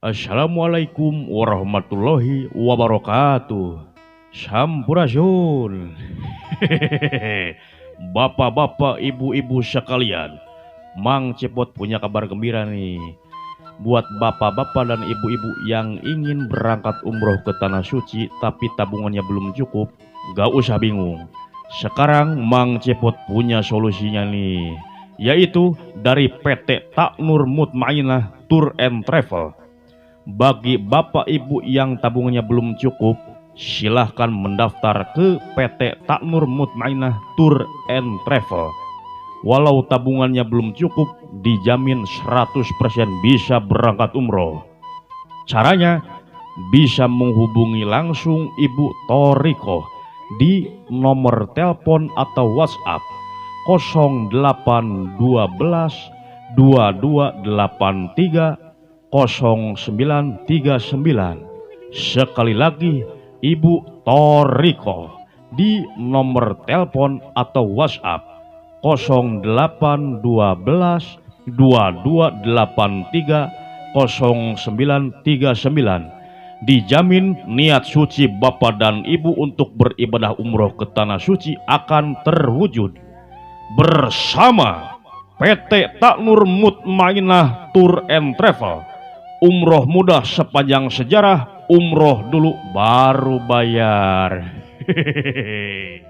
Assalamualaikum warahmatullahi wabarakatuh. Sampurasun. Bapak-bapak, ibu-ibu sekalian, Mang Cepot punya kabar gembira nih. Buat bapak-bapak dan ibu-ibu yang ingin berangkat umroh ke Tanah Suci tapi tabungannya belum cukup, gak usah bingung. Sekarang Mang Cepot punya solusinya nih, yaitu dari PT Taknur Mutmainah Tour and Travel. Bagi bapak ibu yang tabungannya belum cukup, silahkan mendaftar ke PT Taknur Mutmainah Tour and Travel. Walau tabungannya belum cukup, dijamin 100% bisa berangkat umroh. Caranya, bisa menghubungi langsung Ibu Toriko di nomor telepon atau WhatsApp 0812 2283 0939. Sekali lagi, Ibu Toriko di nomor telepon atau WhatsApp 0812 2283 0939. Dijamin niat suci Bapak dan Ibu untuk beribadah umroh ke Tanah Suci akan terwujud. Bersama PT Taknur Mutmainah Tour and Travel, umroh mudah sepanjang sejarah, umroh dulu baru bayar. Hehehe.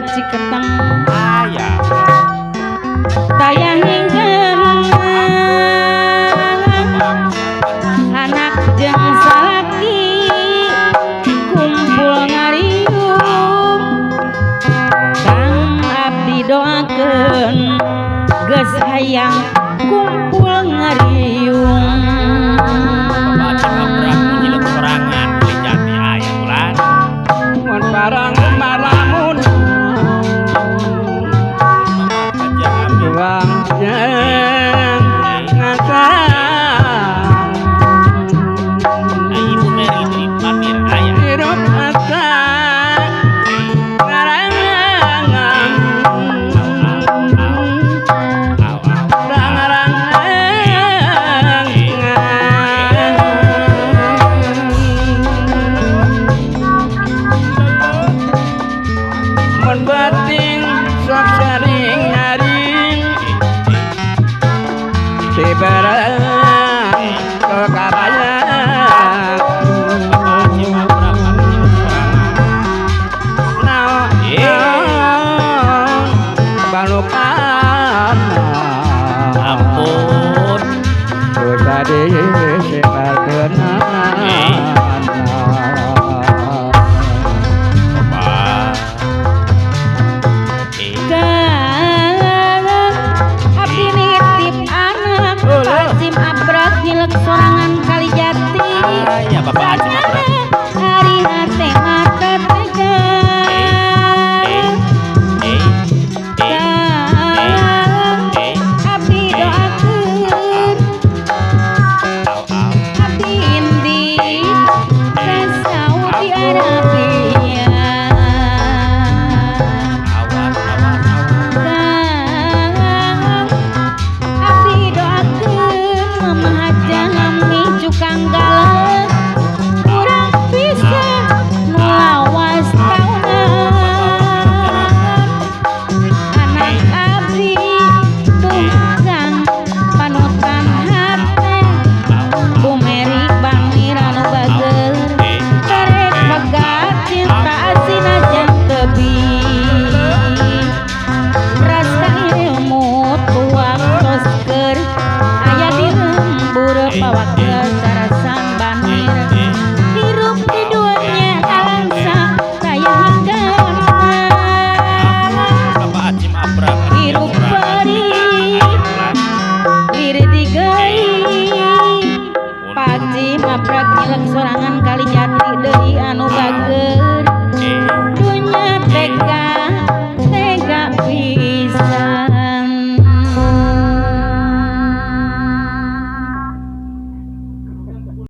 Ciketeng tayah hingga anak jeung salaki kumpul ngariung. Kang abdi doakeun geus hayang kumpul ngariung. Mun barang malamun Bang Abdi nitip anak Hasim Abrak nyelek sorangan kali jati. Ya Bapak Hasim Abrak. Hari hati mata tegang. Abdi doakeun abdi indi ka Saudi Arabia. Abdi doakeun Mama Haja Hami Cukang Galak urang bisa nu lawas taunan. Anak abdi tukang panutan hate Bu Meri Bangmira nu bageur karek pegat cinta asina jang tebih. Rasa ilmu tuang tosker aya di lembur pawaka sarasan banir. Hirup di duanya alangsa saya Bapak Hasim Abrak. hirup perih diri digeui Pak Hasim Abrak nyelek sorangan kali jati deui